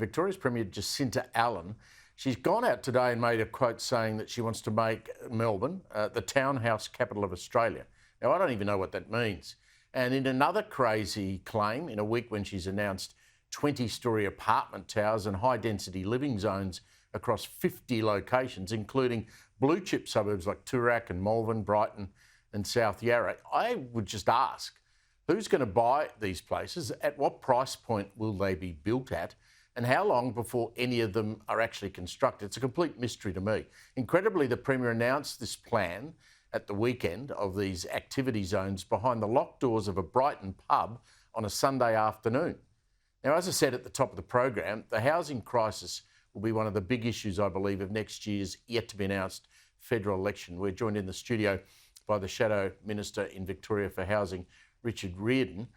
Victoria's Premier Jacinta Allan, she's gone out today and made a quote saying that she wants to make Melbourne the townhouse capital of Australia. Now, I don't even know what that means. And in another crazy claim, in a week when she's announced 20-storey apartment towers and high-density living zones across 50 locations, including blue-chip suburbs like Toorak and Malvern, Brighton and South Yarra, I would just ask, who's going to buy these places? At what price point will they be built at? And how long before any of them are actually constructed? It's a complete mystery to me. Incredibly, the Premier announced this plan at the weekend of these activity zones behind the locked doors of a Brighton pub on a Sunday afternoon. Now, as I said at the top of the program, the housing crisis will be one of the big issues, I believe, of next year's yet-to-be-announced federal election. We're joined in the studio by the Shadow Minister in Victoria for Housing, Richard Riordan.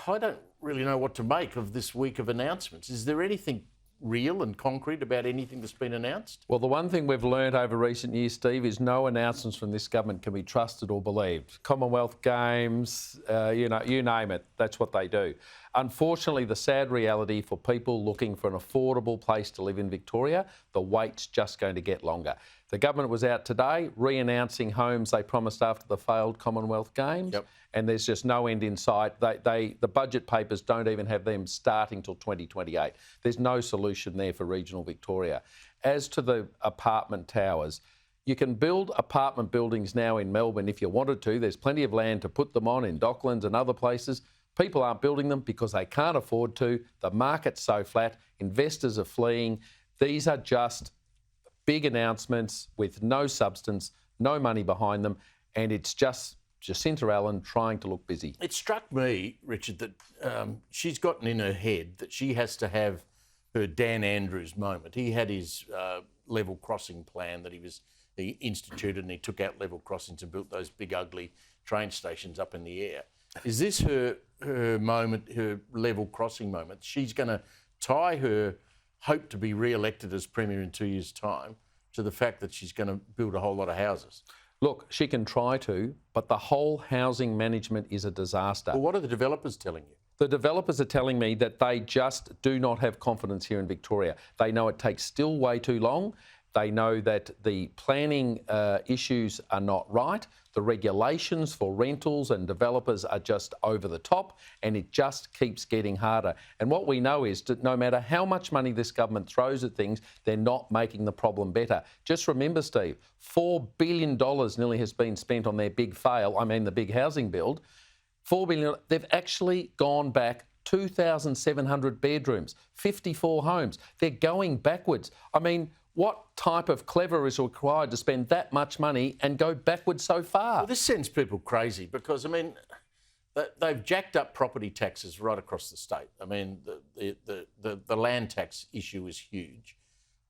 I don't really know what to make of this week of announcements. Is there anything real and concrete about anything that's been announced? Well, the one thing we've learned over recent years, Steve, is no announcements from this government can be trusted or believed. Commonwealth Games, you name it, that's what they do. Unfortunately, the sad reality for people looking for an affordable place to live in Victoria, the wait's just going to get longer. The government was out today re-announcing homes they promised after the failed Commonwealth Games, and there's just no end in sight. The budget papers don't even have them starting till 2028. There's no solution there for regional Victoria. As to the apartment towers, you can build apartment buildings now in Melbourne if you wanted to. There's plenty of land to put them on in Docklands and other places. People aren't building them because they can't afford to. The market's so flat. Investors are fleeing. These are just big announcements with no substance, no money behind them, and it's just Jacinta Allan trying to look busy. It struck me, Richard, that she's gotten in her head that she has to have her Dan Andrews moment. He had his level crossing plan that he instituted, and he took out level crossings and built those big ugly train stations up in the air. Is this her moment, her level crossing moment? She's going to tie her hope to be re-elected as Premier in 2 years' time to the fact that she's going to build a whole lot of houses. Look, she can try to, but the whole housing management is a disaster. Well, what are the developers telling you? The developers are telling me that they just do not have confidence here in Victoria. They know it takes still way too long. They know that the planning issues are not right. The regulations for rentals and developers are just over the top, and it just keeps getting harder. And what we know is that no matter how much money this government throws at things, they're not making the problem better. Just remember, Steve, $4 billion nearly has been spent on their big fail, the big housing build. $4 billion, they've actually gone back 2,700 bedrooms, 54 homes. They're going backwards. What type of clever is required to spend that much money and go backwards so far? Well, this sends people crazy because, they've jacked up property taxes right across the state. The land tax issue is huge.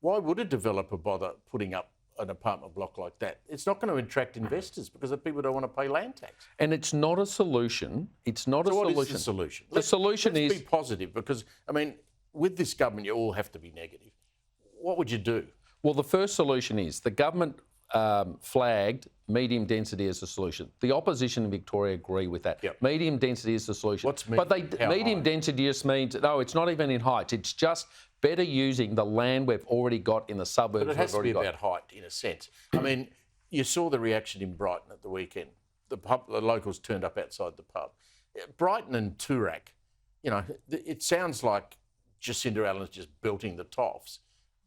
Why would a developer bother putting up an apartment block like that? It's not going to attract investors because the people don't want to pay land tax. And it's not a solution. It's not a solution. What is the solution? Let's be positive because, with this government, you all have to be negative. What would you do? Well, the first solution is the government flagged medium density as a solution. The opposition in Victoria agree with that. Yep. Medium density is the solution. What's medium density just means, no, it's not even in height. It's just better using the land we've already got in the suburbs. But it has to be about height, in a sense. You saw the reaction in Brighton at the weekend. The locals turned up outside the pub. Brighton and Toorak, it sounds like Jacinta Allan's just belting the toffs.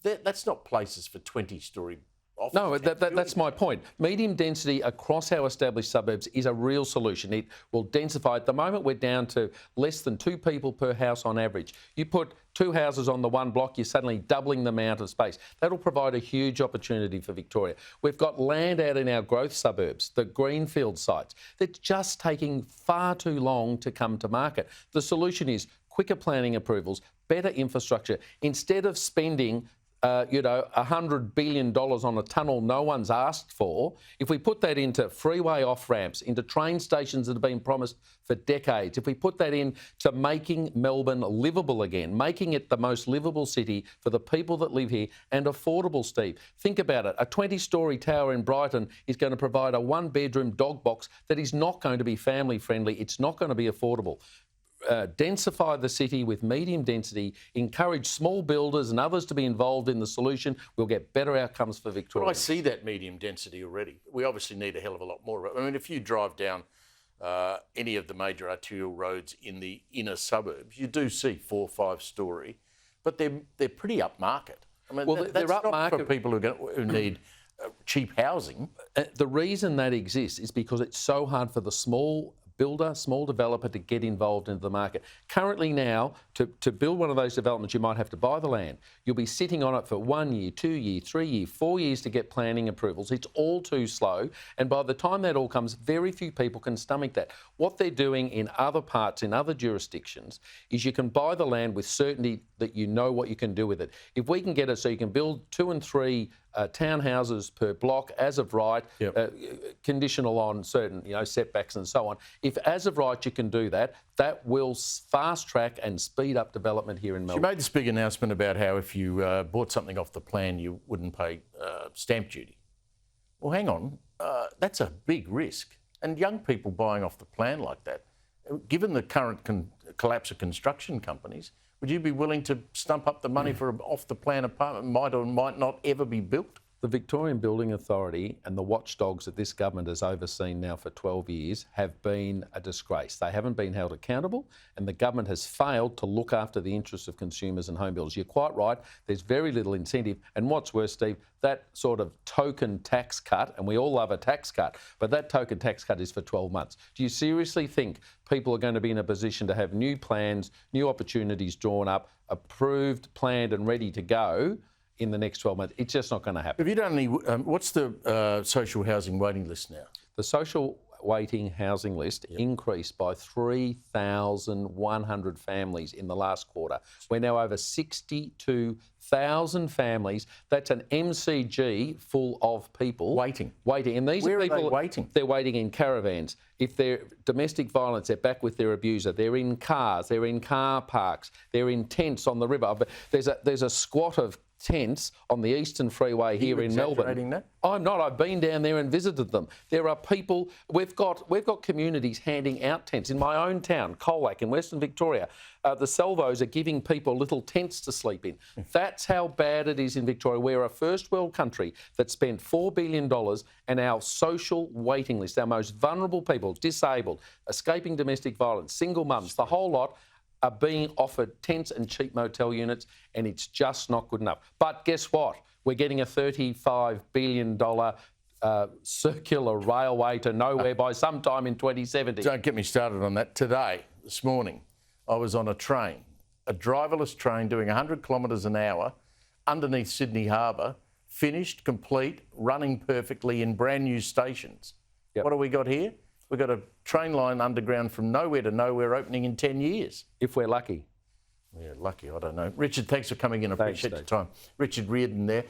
That's not places for 20-storey offices. No, that's my point. Medium density across our established suburbs is a real solution. It will densify. At the moment, we're down to less than 2 people per house on average. You put 2 houses on the one block, you're suddenly doubling the amount of space. That'll provide a huge opportunity for Victoria. We've got land out in our growth suburbs, the greenfield sites. They're just taking far too long to come to market. The solution is quicker planning approvals, better infrastructure. Instead of spending $100 billion on a tunnel no one's asked for, if we put that into freeway off-ramps, into train stations that have been promised for decades, if we put that into making Melbourne livable again, making it the most livable city for the people that live here and affordable, Steve. Think about it. A 20-storey tower in Brighton is going to provide a 1-bedroom dog box that is not going to be family-friendly. It's not going to be affordable. densify the city with medium density, encourage small builders and others to be involved in the solution, we'll get better outcomes for Victoria. Well, I see that medium density already. We obviously need a hell of a lot more. I mean, if you drive down any of the major arterial roads in the inner suburbs, you do see 4- or 5-storey, but they're pretty upmarket. I mean, Well, that's they're not upmarket for people who need cheap housing. The reason that exists is because it's so hard for the small builder, small developer to get involved into the market. Currently now, to build one of those developments, you might have to buy the land. You'll be sitting on it for 1 year, 2 year, 3 year, 4 years to get planning approvals. It's all too slow. And by the time that all comes, very few people can stomach that. What they're doing in other parts, in other jurisdictions, is you can buy the land with certainty that you know what you can do with it. If we can get it so you can build 2 and 3 townhouses per block as of right, conditional on certain setbacks and so on. If as of right you can do that, that will fast track and speed up development here in Melbourne. You made this big announcement about how if you bought something off the plan, you wouldn't pay stamp duty. Well, hang on, that's a big risk. And young people buying off the plan like that, given the current collapse of construction companies, would you be willing to stump up the money for an off-the-plan apartment might or might not ever be built? The Victorian Building Authority and the watchdogs that this government has overseen now for 12 years have been a disgrace. They haven't been held accountable, and the government has failed to look after the interests of consumers and home builders. You're quite right, there's very little incentive. And what's worse, Steve, that sort of token tax cut, and we all love a tax cut, but that token tax cut is for 12 months. Do you seriously think people are going to be in a position to have new plans, new opportunities drawn up, approved, planned and ready to go in the next 12 months? It's just not going to happen. Have you done any, what's the social housing waiting list now? The social waiting housing list increased by 3,100 families in the last quarter. We're now over 62,000 families. That's an MCG full of people Waiting. And these Where are people are they waiting? They're waiting in caravans. If they're domestic violence, they're back with their abuser. They're in cars. They're in car parks. They're in tents on the river. But there's a squat of tents on the Eastern Freeway here in Melbourne. That? I'm not. I've been down there and visited them. There are people. We've got communities handing out tents in my own town, Colac in Western Victoria. The Salvos are giving people little tents to sleep in. That's how bad it is in Victoria. We're a first world country that spent $4 billion, and our social waiting list, our most vulnerable people, disabled, escaping domestic violence, single mums, the whole lot, are being offered tents and cheap motel units, and it's just not good enough. But guess what? We're getting a $35 billion circular railway to nowhere by sometime in 2070. Don't get me started on that. This morning, I was on a train, a driverless train doing 100 kilometres an hour underneath Sydney Harbour, finished, complete, running perfectly in brand new stations. What do we got here? We've got a train line underground from nowhere to nowhere opening in 10 years. If we're lucky. Yeah, lucky, I don't know. Richard, thanks for coming in. I appreciate your time. Richard Riordan there.